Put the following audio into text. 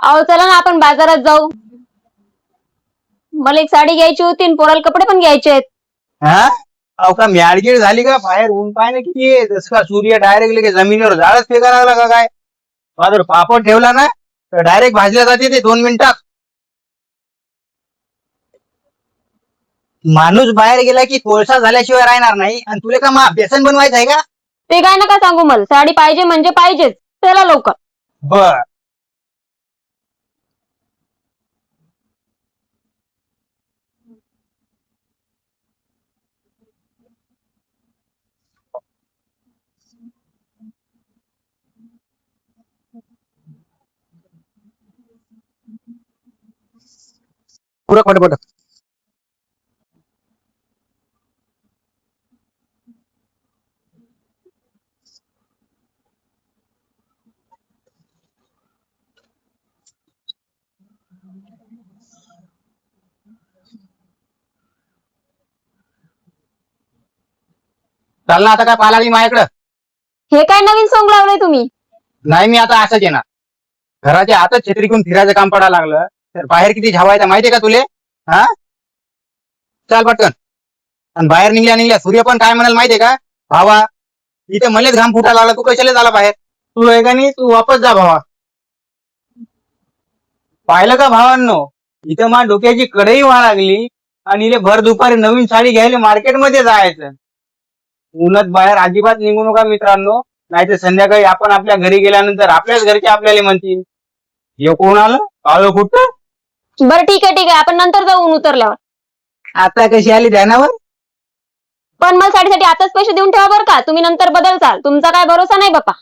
अहो चला ना आपण बाजारात जाऊ. मला एक साडी घ्यायची होती आणि पोराला कपडे पण घ्यायचे आहेत. हा अहो का म्याडगीड झाली का? बाहेर ऊन पाय ना किती आहे. जसं का सूर्य डायरेक्ट लगे जमिनीवर झाडच फेका लागला का काय? जर पापड ठेवला ना तर डायरेक्ट भाजल्या जाते ते 2 मिनिटात. माणूस बाहेर गेला की कोळसा झाल्याशिवाय राहणार नाही. आणि तुला का मग बेसन बनवायचं आहे का? ते काय नका सांगू, मला साडी पाहिजे म्हणजे पाहिजेच. चला लवकर. बर पुरं पटपट. चाल ना आता काय पाहा लागली माझ्याकडं. हे काय नवीन सॉंग लावलंय तुम्ही? नाही मी आता असंच येणार. घराच्या आतच छत्री घेऊन फिरायचं काम पडायला लागलं तर बाहेर किती झावायचं माहितीये का तुले? हा चाल पटकन. आणि बाहेर निघल्या सूर्य पण काय म्हणाल माहितीये का? भावा इथे मलेच घाम फुटायला लागला, तू कशाला झाला बाहेर? तू आहे का नाही, तू वापस जा भावा. पाहिलं का भावांनो, इथं मा डोक्याची कढई व्हा लागली आणि इले भर दुपारी नवीन साडी घ्यायला मार्केटमध्ये जायचं. उन्हात बाहेर अजिबात निघू नका मित्रांनो, नाहीतर संध्याकाळी आपण आपल्या घरी गेल्यानंतर आपल्याच घरचे आपल्याला म्हणतील हे कोण आलं काळं कुठं. बरं ठीक आहे आपण नंतर जाऊ ऊन उतरल्यावर. आता कशी आली ध्यानावर? पण मला साडीसाठी आताच पैसे देऊन ठेवा बरं का, तुम्ही नंतर बदलचाल. तुमचा काय भरोसा नाही बापा.